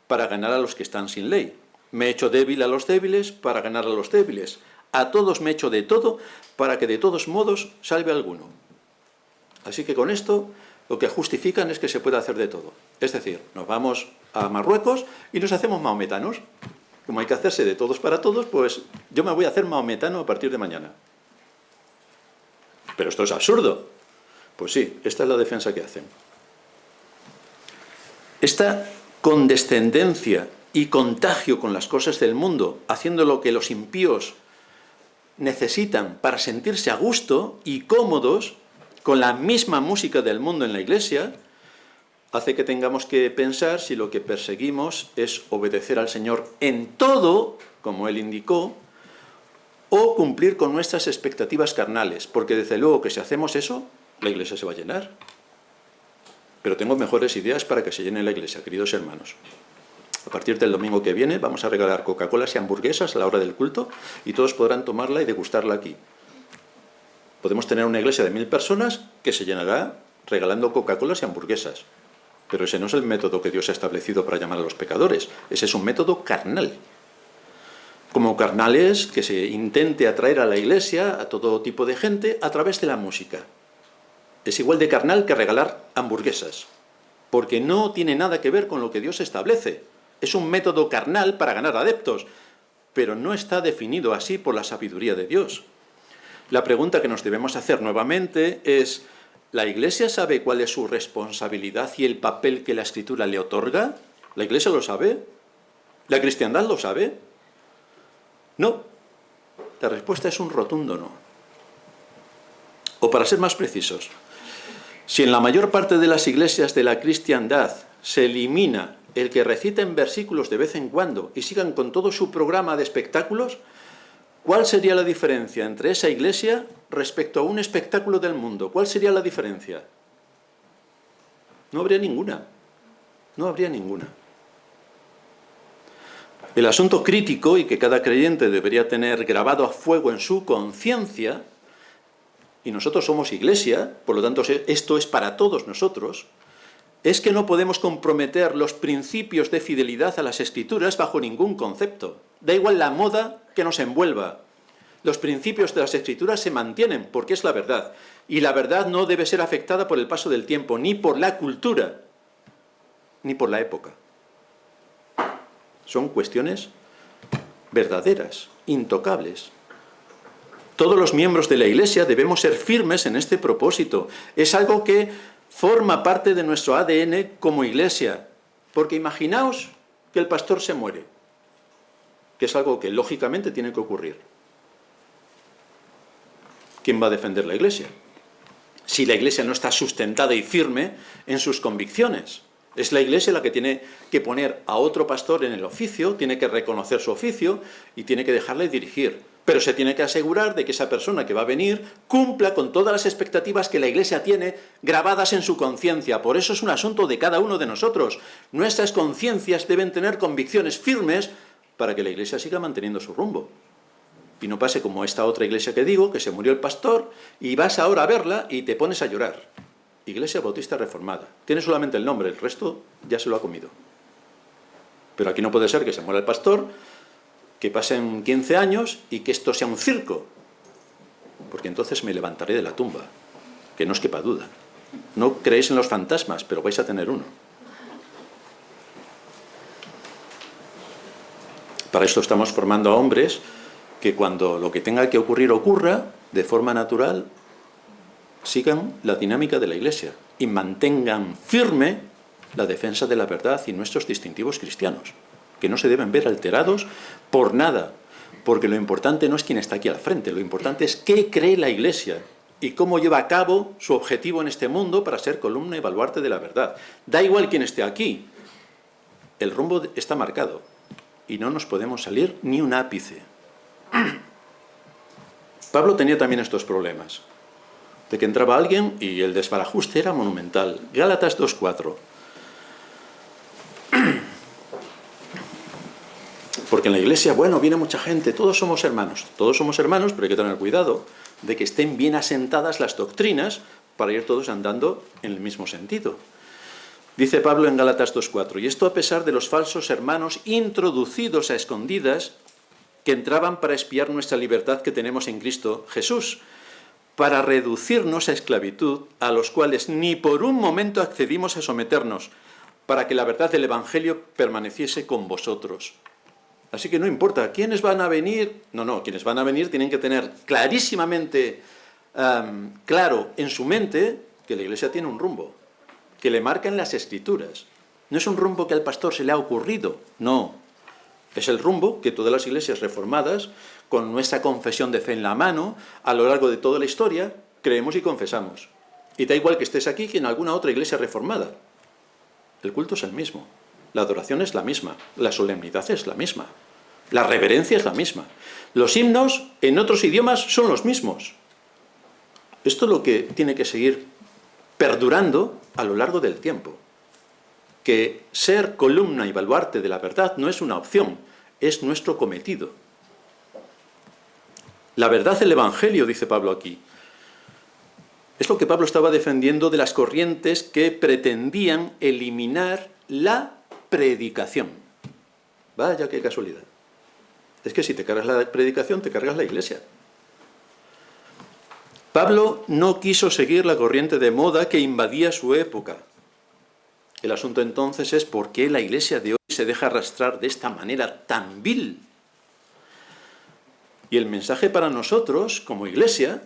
para ganar a los que están sin ley. Me he hecho débil a los débiles para ganar a los débiles. A todos me he hecho de todo, para que de todos modos salve alguno. Así que con esto lo que justifican es que se puede hacer de todo. Es decir, nos vamos a Marruecos y nos hacemos maometanos. Como hay que hacerse de todos para todos, pues yo me voy a hacer maometano a partir de mañana. Pero esto es absurdo. Pues sí, esta es la defensa que hacen. Esta condescendencia y contagio con las cosas del mundo, haciendo lo que los impíos necesitan para sentirse a gusto y cómodos con la misma música del mundo en la iglesia, hace que tengamos que pensar si lo que perseguimos es obedecer al Señor en todo, como Él indicó, o cumplir con nuestras expectativas carnales, porque desde luego que si hacemos eso, la iglesia se va a llenar. Pero tengo mejores ideas para que se llene la iglesia, queridos hermanos. A partir del domingo que viene vamos a regalar Coca-Colas y hamburguesas a la hora del culto y todos podrán tomarla y degustarla aquí. Podemos tener una iglesia de 1000 personas que se llenará regalando Coca-Colas y hamburguesas. Pero ese no es el método que Dios ha establecido para llamar a los pecadores. Ese es un método carnal. Como carnal es que se intente atraer a la iglesia a todo tipo de gente a través de la música. Es igual de carnal que regalar hamburguesas, porque no tiene nada que ver con lo que Dios establece. Es un método carnal para ganar adeptos, pero no está definido así por la sabiduría de Dios. La pregunta que nos debemos hacer nuevamente es: ¿la Iglesia sabe cuál es su responsabilidad y el papel que la Escritura le otorga? ¿La Iglesia lo sabe? ¿La cristiandad lo sabe? No. La respuesta es un rotundo no. O para ser más precisos, si en la mayor parte de las iglesias de la cristiandad se elimina el que reciten versículos de vez en cuando y sigan con todo su programa de espectáculos, ¿cuál sería la diferencia entre esa iglesia respecto a un espectáculo del mundo? ¿Cuál sería la diferencia? No habría ninguna. No habría ninguna. El asunto crítico, y que cada creyente debería tener grabado a fuego en su conciencia, y nosotros somos iglesia, por lo tanto esto es para todos nosotros, es que no podemos comprometer los principios de fidelidad a las Escrituras bajo ningún concepto. Da igual la moda que nos envuelva. Los principios de las Escrituras se mantienen porque es la verdad. Y la verdad no debe ser afectada por el paso del tiempo, ni por la cultura, ni por la época. Son cuestiones verdaderas, intocables. Todos los miembros de la Iglesia debemos ser firmes en este propósito. Es algo que forma parte de nuestro ADN como Iglesia. Porque imaginaos que el pastor se muere, que es algo que lógicamente tiene que ocurrir. ¿Quién va a defender la Iglesia? Si la Iglesia no está sustentada y firme en sus convicciones. Es la Iglesia la que tiene que poner a otro pastor en el oficio, tiene que reconocer su oficio y tiene que dejarle dirigir. Pero se tiene que asegurar de que esa persona que va a venir cumpla con todas las expectativas que la Iglesia tiene grabadas en su conciencia. Por eso es un asunto de cada uno de nosotros. Nuestras conciencias deben tener convicciones firmes para que la Iglesia siga manteniendo su rumbo. Y no pase como esta otra iglesia que digo, que se murió el pastor y vas ahora a verla y te pones a llorar. Iglesia Bautista Reformada. Tiene solamente el nombre, el resto ya se lo ha comido. Pero aquí no puede ser que se muera el pastor, que pasen 15 años y que esto sea un circo. Porque entonces me levantaré de la tumba, que no os quepa duda. No creéis en los fantasmas, pero vais a tener uno. Para esto estamos formando a hombres que cuando lo que tenga que ocurrir ocurra, de forma natural, sigan la dinámica de la Iglesia y mantengan firme la defensa de la verdad y nuestros distintivos cristianos, que no se deben ver alterados por nada, porque lo importante no es quién está aquí al frente, lo importante es qué cree la Iglesia y cómo lleva a cabo su objetivo en este mundo para ser columna y baluarte de la verdad. Da igual quién esté aquí, el rumbo está marcado y no nos podemos salir ni un ápice. Pablo tenía también estos problemas, de que entraba alguien y el desbarajuste era monumental. Gálatas 2:4. Porque en la iglesia, bueno, viene mucha gente, todos somos hermanos, pero hay que tener cuidado de que estén bien asentadas las doctrinas para ir todos andando en el mismo sentido. Dice Pablo en Gálatas 2:4, y esto a pesar de los falsos hermanos introducidos a escondidas que entraban para espiar nuestra libertad que tenemos en Cristo Jesús, para reducirnos a esclavitud, a los cuales ni por un momento accedimos a someternos, para que la verdad del Evangelio permaneciese con vosotros. Así que no importa, ¿quiénes van a venir? No, quienes van a venir tienen que tener clarísimamente claro en su mente que la Iglesia tiene un rumbo, que le marcan las Escrituras. No es un rumbo que al pastor se le ha ocurrido, no. Es el rumbo que todas las iglesias reformadas, con nuestra confesión de fe en la mano, a lo largo de toda la historia, creemos y confesamos. Y da igual que estés aquí que en alguna otra iglesia reformada. El culto es el mismo, la adoración es la misma, la solemnidad es la misma, la reverencia es la misma. Los himnos en otros idiomas son los mismos. Esto es lo que tiene que seguir perdurando a lo largo del tiempo. Que ser columna y baluarte de la verdad no es una opción, es nuestro cometido. La verdad del Evangelio, dice Pablo aquí, es lo que Pablo estaba defendiendo de las corrientes que pretendían eliminar la predicación. Vaya qué casualidad. Es que si te cargas la predicación, te cargas la iglesia. Pablo no quiso seguir la corriente de moda que invadía su época. El asunto entonces es por qué la iglesia de hoy se deja arrastrar de esta manera tan vil. Y el mensaje para nosotros, como iglesia,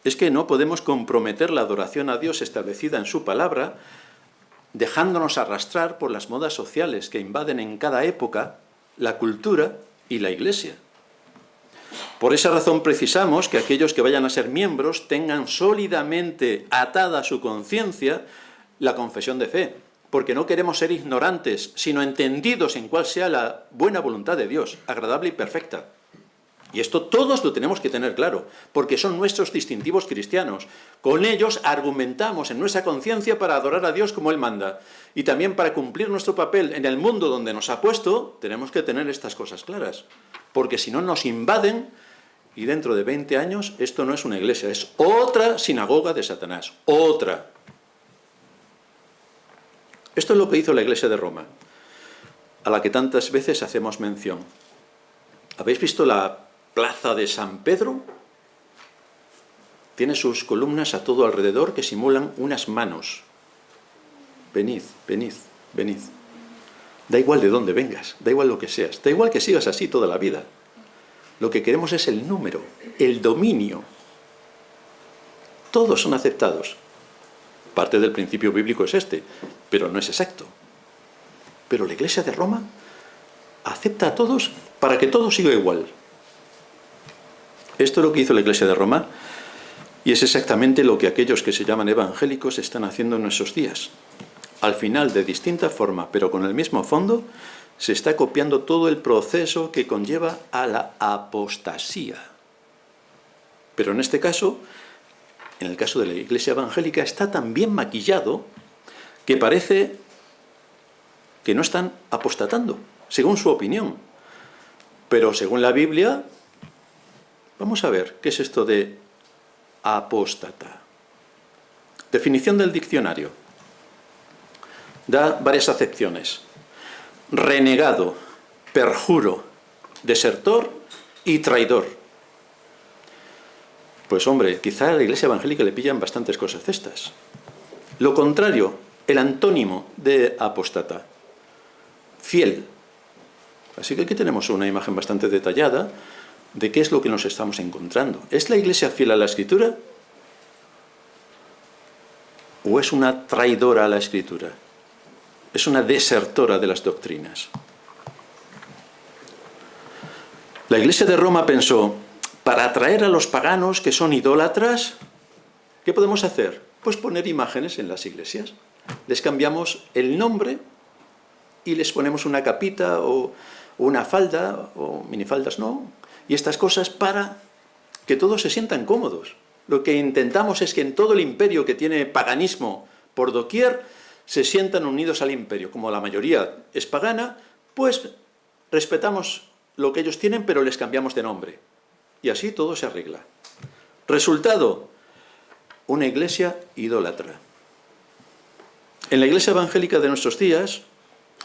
es que no podemos comprometer la adoración a Dios establecida en su palabra, dejándonos arrastrar por las modas sociales que invaden en cada época la cultura y la iglesia. Por esa razón precisamos que aquellos que vayan a ser miembros tengan sólidamente atada a su conciencia la confesión de fe, porque no queremos ser ignorantes, sino entendidos en cuál sea la buena voluntad de Dios, agradable y perfecta. Y esto todos lo tenemos que tener claro, porque son nuestros distintivos cristianos. Con ellos argumentamos en nuestra conciencia para adorar a Dios como Él manda. Y también para cumplir nuestro papel en el mundo donde nos ha puesto, tenemos que tener estas cosas claras. Porque si no nos invaden, y dentro de 20 años, esto no es una iglesia, es otra sinagoga de Satanás. Otra. Esto es lo que hizo la iglesia de Roma, a la que tantas veces hacemos mención. ¿Habéis visto la plaza de San Pedro? Tiene sus columnas a todo alrededor que simulan unas manos. Venid, venid, venid. Da igual de dónde vengas, da igual lo que seas, da igual que sigas así toda la vida. Lo que queremos es el número, el dominio. Todos son aceptados. Parte del principio bíblico es este, pero no es exacto. Pero la Iglesia de Roma acepta a todos para que todo siga igual. Esto es lo que hizo la Iglesia de Roma y es exactamente lo que aquellos que se llaman evangélicos están haciendo en nuestros días. Al final, de distinta forma, pero con el mismo fondo, se está copiando todo el proceso que conlleva a la apostasía. Pero en este caso, en el caso de la Iglesia evangélica, está tan bien maquillado que parece que no están apostatando, según su opinión. Pero según la Biblia, vamos a ver qué es esto de apóstata. Definición del diccionario. Da varias acepciones. Renegado, perjuro, desertor y traidor. Pues hombre, quizá a la Iglesia evangélica le pillan bastantes cosas de estas. Lo contrario, el antónimo de apóstata. Fiel. Así que aquí tenemos una imagen bastante detallada de qué es lo que nos estamos encontrando. ¿Es la Iglesia fiel a la Escritura? ¿O es una traidora a la Escritura? Es una desertora de las doctrinas. La Iglesia de Roma pensó, para atraer a los paganos que son idólatras, ¿qué podemos hacer? Pues poner imágenes en las iglesias. Les cambiamos el nombre y les ponemos una capita o una falda, o minifaldas no, y estas cosas para que todos se sientan cómodos. Lo que intentamos es que en todo el imperio que tiene paganismo por doquier, se sientan unidos al imperio. Como la mayoría es pagana, pues respetamos lo que ellos tienen, pero les cambiamos de nombre. Y así todo se arregla. Resultado, una iglesia idólatra. En la iglesia evangélica de nuestros días,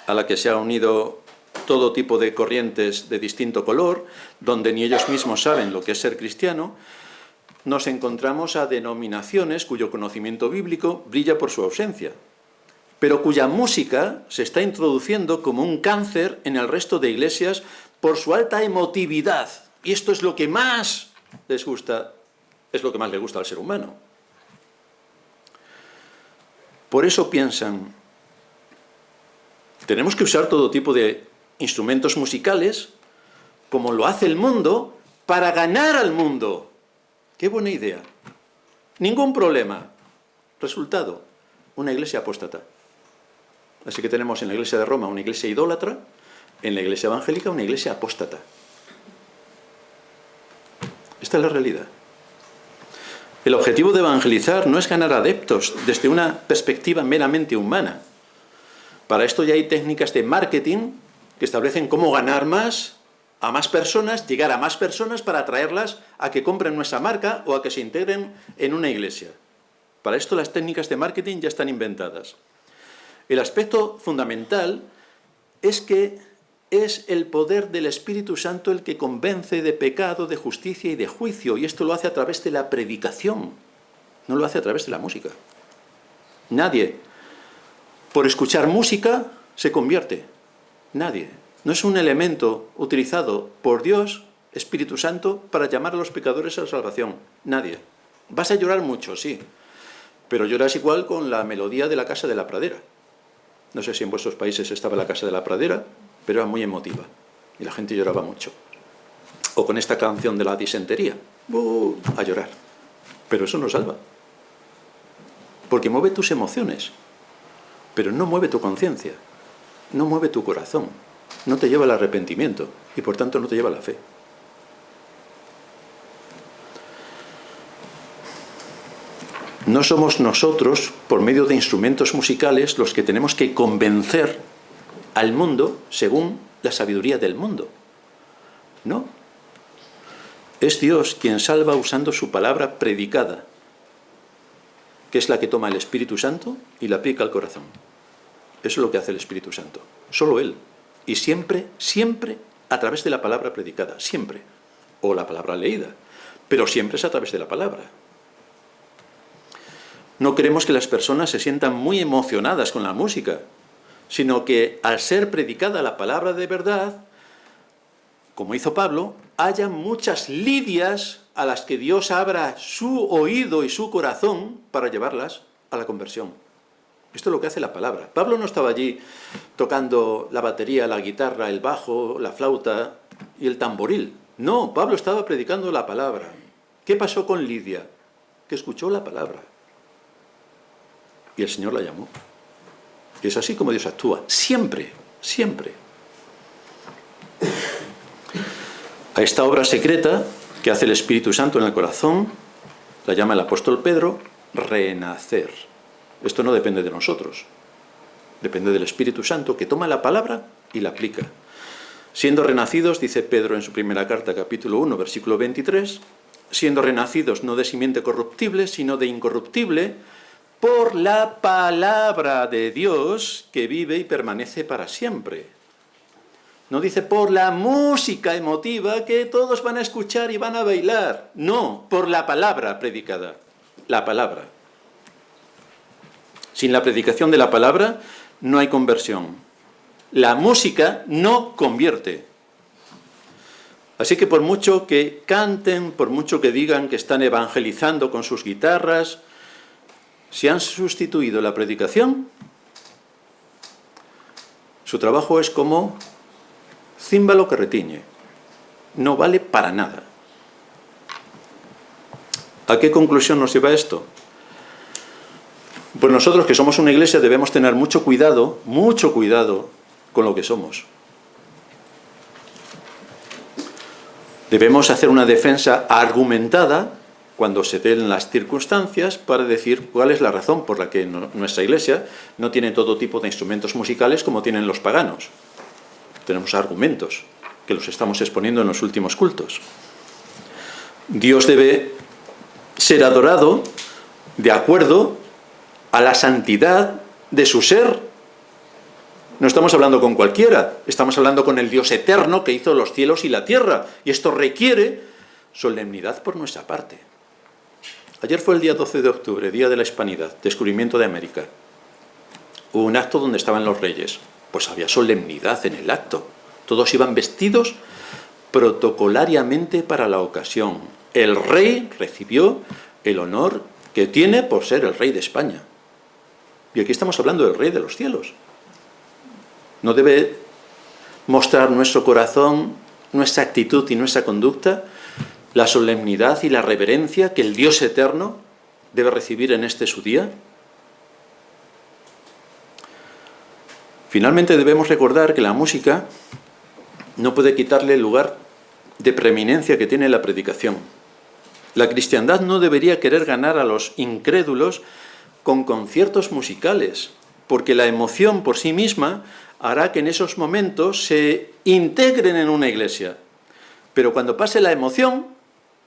a la que se ha unido todo tipo de corrientes de distinto color, donde ni ellos mismos saben lo que es ser cristiano, nos encontramos a denominaciones cuyo conocimiento bíblico brilla por su ausencia, pero cuya música se está introduciendo como un cáncer en el resto de iglesias por su alta emotividad. Y esto es lo que más les gusta, es lo que más le gusta al ser humano. Por eso piensan, tenemos que usar todo tipo de instrumentos musicales, como lo hace el mundo, para ganar al mundo. ¡Qué buena idea! Ningún problema. Resultado, una iglesia apóstata. Así que tenemos en la iglesia de Roma una iglesia idólatra, en la iglesia evangélica una iglesia apóstata. Esta es la realidad. El objetivo de evangelizar no es ganar adeptos desde una perspectiva meramente humana. Para esto ya hay técnicas de marketing que establecen cómo ganar más a más personas, llegar a más personas para atraerlas a que compren nuestra marca o a que se integren en una iglesia. Para esto las técnicas de marketing ya están inventadas. El aspecto fundamental es que es el poder del Espíritu Santo el que convence de pecado, de justicia y de juicio, y esto lo hace a través de la predicación, no lo hace a través de la música. Nadie, por escuchar música, se convierte. Nadie. No es un elemento utilizado por Dios, Espíritu Santo, para llamar a los pecadores a la salvación. Nadie. Vas a llorar mucho, sí, pero lloras igual con la melodía de la Casa de la Pradera. No sé si en vuestros países estaba la Casa de la Pradera, pero era muy emotiva y la gente lloraba mucho. O con esta canción de la disentería, a llorar. Pero eso no salva, porque mueve tus emociones, pero no mueve tu conciencia, no mueve tu corazón, no te lleva al arrepentimiento y por tanto no te lleva a la fe. No somos nosotros, por medio de instrumentos musicales, los que tenemos que convencer al mundo según la sabiduría del mundo. No. Es Dios quien salva usando su palabra predicada, que es la que toma el Espíritu Santo y la aplica al corazón. Eso es lo que hace el Espíritu Santo. Solo Él. Y siempre, siempre a través de la palabra predicada. Siempre. O la palabra leída. Pero siempre es a través de la palabra. No queremos que las personas se sientan muy emocionadas con la música, sino que al ser predicada la palabra de verdad, como hizo Pablo, haya muchas lidias a las que Dios abra su oído y su corazón para llevarlas a la conversión. Esto es lo que hace la palabra. Pablo no estaba allí tocando la batería, la guitarra, el bajo, la flauta y el tamboril. No, Pablo estaba predicando la palabra. ¿Qué pasó con Lidia? Que escuchó la palabra. Y el Señor la llamó. Y es así como Dios actúa. Siempre, siempre. A esta obra secreta que hace el Espíritu Santo en el corazón, la llama el apóstol Pedro, renacer. Esto no depende de nosotros. Depende del Espíritu Santo que toma la palabra y la aplica. Siendo renacidos, dice Pedro en su primera carta, capítulo 1, versículo 23, siendo renacidos no de simiente corruptible, sino de incorruptible, por la palabra de Dios que vive y permanece para siempre. No dice por la música emotiva que todos van a escuchar y van a bailar. No, por la palabra predicada. La palabra. Sin la predicación de la palabra no hay conversión. La música no convierte. Así que por mucho que canten, por mucho que digan que están evangelizando con sus guitarras, si han sustituido la predicación, su trabajo es como címbalo que retiñe. No vale para nada. ¿A qué conclusión nos lleva esto? Pues nosotros que somos una iglesia debemos tener mucho cuidado con lo que somos. Debemos hacer una defensa argumentada cuando se den las circunstancias para decir cuál es la razón por la que nuestra iglesia no tiene todo tipo de instrumentos musicales como tienen los paganos. Tenemos argumentos que los estamos exponiendo en los últimos cultos. Dios debe ser adorado de acuerdo a la santidad de su ser. No estamos hablando con cualquiera, estamos hablando con el Dios eterno que hizo los cielos y la tierra, y esto requiere solemnidad por nuestra parte. Ayer fue el día 12 de octubre, Día de la Hispanidad, descubrimiento de América. Hubo un acto donde estaban los reyes. Pues había solemnidad en el acto. Todos iban vestidos protocolariamente para la ocasión. El rey recibió el honor que tiene por ser el rey de España. Y aquí estamos hablando del rey de los cielos. ¿No debe mostrar nuestro corazón, nuestra actitud y nuestra conducta la solemnidad y la reverencia que el Dios eterno debe recibir en este su día? Finalmente debemos recordar que la música no puede quitarle el lugar de preeminencia que tiene la predicación. La cristiandad no debería querer ganar a los incrédulos con conciertos musicales, porque la emoción por sí misma hará que en esos momentos se integren en una iglesia. Pero cuando pase la emoción,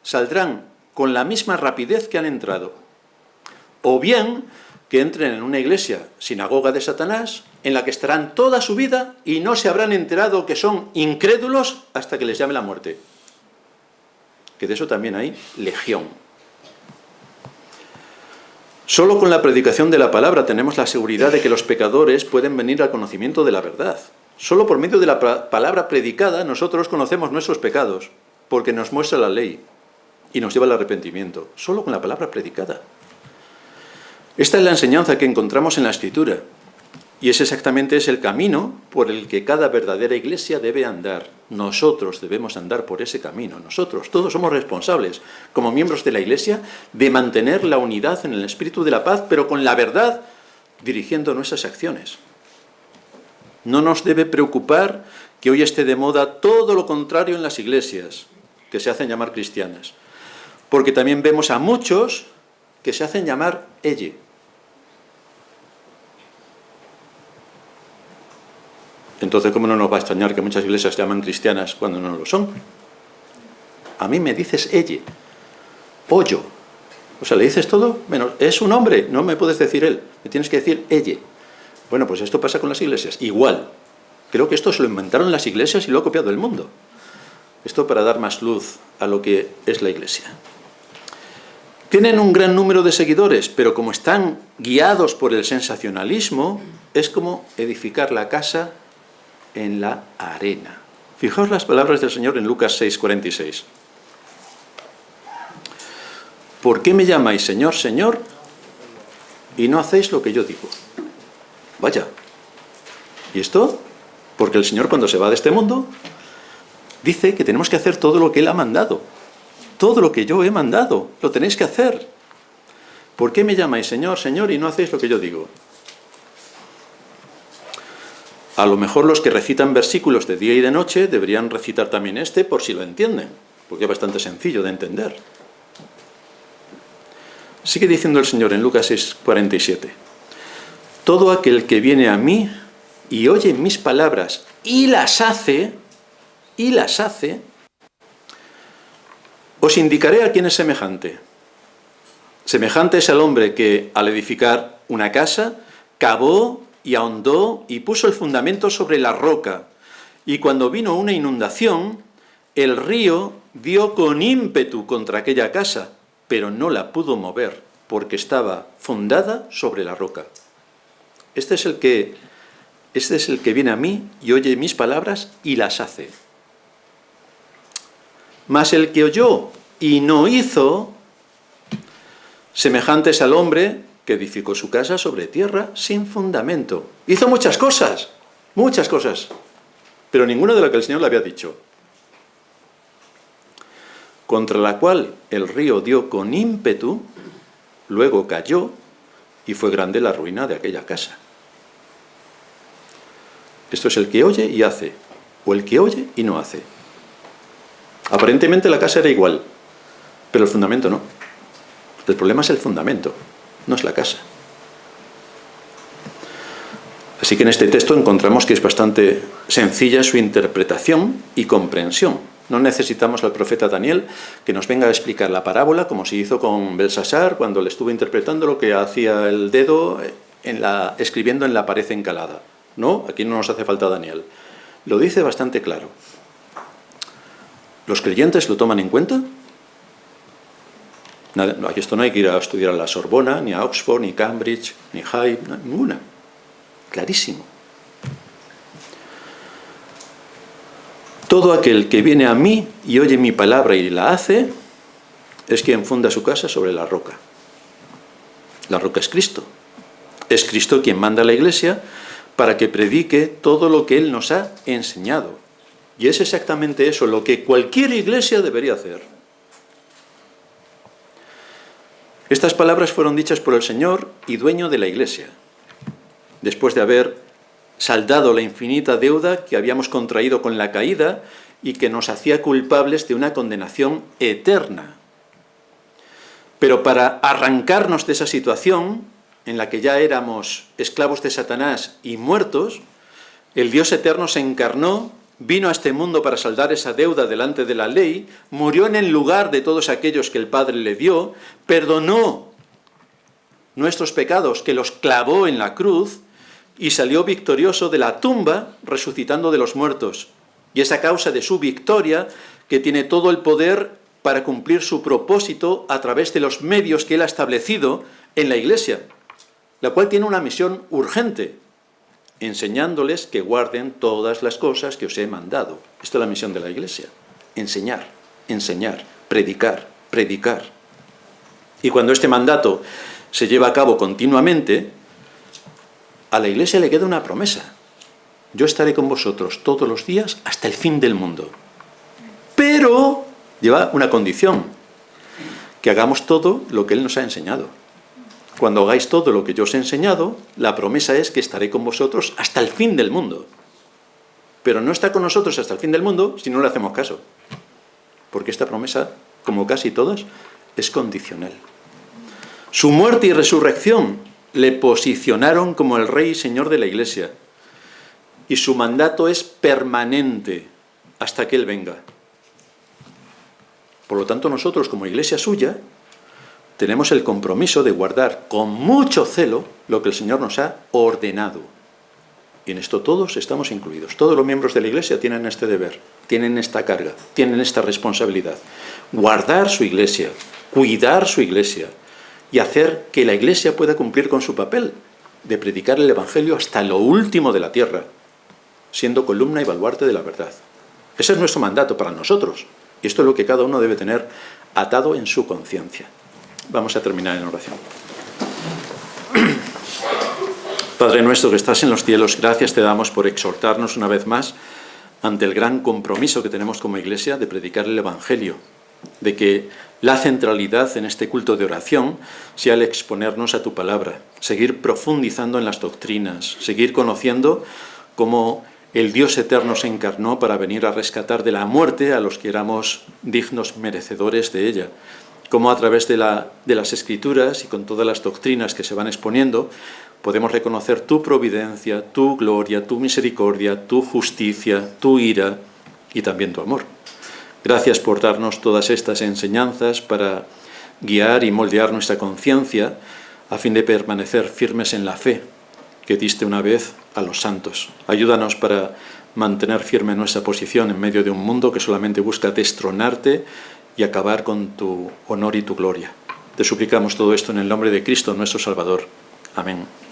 saldrán con la misma rapidez que han entrado. O bien que entren en una iglesia, sinagoga de Satanás, en la que estarán toda su vida y no se habrán enterado que son incrédulos hasta que les llame la muerte. Que de eso también hay legión. Solo con la predicación de la palabra tenemos la seguridad de que los pecadores pueden venir al conocimiento de la verdad. Solo por medio de la palabra predicada nosotros conocemos nuestros pecados, porque nos muestra la ley y nos lleva al arrepentimiento. Solo con la palabra predicada. Esta es la enseñanza que encontramos en la Escritura, y ese exactamente es el camino por el que cada verdadera iglesia debe andar. Nosotros debemos andar por ese camino. Nosotros, todos somos responsables, como miembros de la iglesia, de mantener la unidad en el espíritu de la paz, pero con la verdad dirigiendo nuestras acciones. No nos debe preocupar que hoy esté de moda todo lo contrario en las iglesias, que se hacen llamar cristianas, porque también vemos a muchos que se hacen llamar elle. Entonces, ¿cómo no nos va a extrañar que muchas iglesias se llaman cristianas cuando no lo son? A mí me dices elle, o yo. O sea, le dices todo, menos, es un hombre, no me puedes decir él, me tienes que decir elle. Bueno, pues esto pasa con las iglesias, igual. Creo que esto se lo inventaron las iglesias y lo ha copiado el mundo. Esto para dar más luz a lo que es la iglesia. Tienen un gran número de seguidores, pero como están guiados por el sensacionalismo, es como edificar la casa en la arena. Fijaos las palabras del Señor en Lucas 6:46. ¿Por qué me llamáis Señor, Señor, y no hacéis lo que yo digo? Vaya. ¿Y esto? Porque el Señor, cuando se va de este mundo, dice que tenemos que hacer todo lo que Él ha mandado. Todo lo que yo he mandado, lo tenéis que hacer. ¿Por qué me llamáis Señor, Señor, y no hacéis lo que yo digo? A lo mejor los que recitan versículos de día y de noche deberían recitar también este por si lo entienden, porque es bastante sencillo de entender. Sigue diciendo el Señor en Lucas 6:47. Todo aquel que viene a mí y oye mis palabras y las hace, os indicaré a quién es semejante. Semejante es al hombre que, al edificar una casa, cavó y ahondó y puso el fundamento sobre la roca. Y cuando vino una inundación, el río dio con ímpetu contra aquella casa, pero no la pudo mover, porque estaba fundada sobre la roca. Este es el que viene a mí y oye mis palabras y las hace. Mas el que oyó y no hizo, semejante es al hombre que edificó su casa sobre tierra sin fundamento. Hizo muchas cosas, pero ninguna de lo que el Señor le había dicho. Contra la cual el río dio con ímpetu, luego cayó y fue grande la ruina de aquella casa. Esto es el que oye y hace, o el que oye y no hace. Aparentemente la casa era igual, pero el fundamento no. El problema es el fundamento, no es la casa. Así que en este texto encontramos que es bastante sencilla su interpretación y comprensión. No necesitamos al profeta Daniel que nos venga a explicar la parábola como se hizo con Belsasar cuando le estuvo interpretando lo que hacía el dedo escribiendo en la pared encalada. No, aquí no nos hace falta Daniel. Lo dice bastante claro. ¿Los creyentes lo toman en cuenta? Esto no hay que ir a estudiar a la Sorbona, ni a Oxford, ni Cambridge, ni Hyde, ninguna. Clarísimo. Todo aquel que viene a mí y oye mi palabra y la hace, es quien funda su casa sobre la roca. La roca es Cristo. Es Cristo quien manda a la Iglesia para que predique todo lo que Él nos ha enseñado. Y es exactamente eso lo que cualquier iglesia debería hacer. Estas palabras fueron dichas por el Señor y dueño de la iglesia, después de haber saldado la infinita deuda que habíamos contraído con la caída y que nos hacía culpables de una condenación eterna. Pero para arrancarnos de esa situación, en la que ya éramos esclavos de Satanás y muertos, el Dios eterno se encarnó, vino a este mundo para saldar esa deuda delante de la ley, murió en el lugar de todos aquellos que el Padre le dio, perdonó nuestros pecados, que los clavó en la cruz, y salió victorioso de la tumba, resucitando de los muertos. Y es a causa de su victoria que tiene todo el poder para cumplir su propósito a través de los medios que Él ha establecido en la Iglesia, la cual tiene una misión urgente, enseñándoles que guarden todas las cosas que os he mandado. Esta es la misión de la Iglesia: enseñar, enseñar, predicar, predicar. Y cuando este mandato se lleva a cabo continuamente, a la Iglesia le queda una promesa: yo estaré con vosotros todos los días hasta el fin del mundo. Pero lleva una condición: que hagamos todo lo que Él nos ha enseñado. Cuando hagáis todo lo que yo os he enseñado, la promesa es que estaré con vosotros hasta el fin del mundo. Pero no está con nosotros hasta el fin del mundo si no le hacemos caso. Porque esta promesa, como casi todas, es condicional. Su muerte y resurrección le posicionaron como el Rey y Señor de la Iglesia. Y su mandato es permanente hasta que Él venga. Por lo tanto, nosotros, como Iglesia suya, tenemos el compromiso de guardar con mucho celo lo que el Señor nos ha ordenado. Y en esto todos estamos incluidos. Todos los miembros de la Iglesia tienen este deber, tienen esta carga, tienen esta responsabilidad. Guardar su Iglesia, cuidar su Iglesia y hacer que la Iglesia pueda cumplir con su papel de predicar el Evangelio hasta lo último de la tierra, siendo columna y baluarte de la verdad. Ese es nuestro mandato para nosotros. Y esto es lo que cada uno debe tener atado en su conciencia. Vamos a terminar en oración. Padre nuestro que estás en los cielos, gracias te damos por exhortarnos una vez más ante el gran compromiso que tenemos como Iglesia de predicar el Evangelio, de que la centralidad en este culto de oración sea el exponernos a tu palabra, seguir profundizando en las doctrinas, seguir conociendo cómo el Dios eterno se encarnó para venir a rescatar de la muerte a los que éramos dignos merecedores de ella. Cómo a través de las Escrituras y con todas las doctrinas que se van exponiendo, podemos reconocer tu providencia, tu gloria, tu misericordia, tu justicia, tu ira y también tu amor. Gracias por darnos todas estas enseñanzas para guiar y moldear nuestra conciencia a fin de permanecer firmes en la fe que diste una vez a los santos. Ayúdanos para mantener firme nuestra posición en medio de un mundo que solamente busca destronarte y acabar con tu honor y tu gloria. Te suplicamos todo esto en el nombre de Cristo, nuestro Salvador. Amén.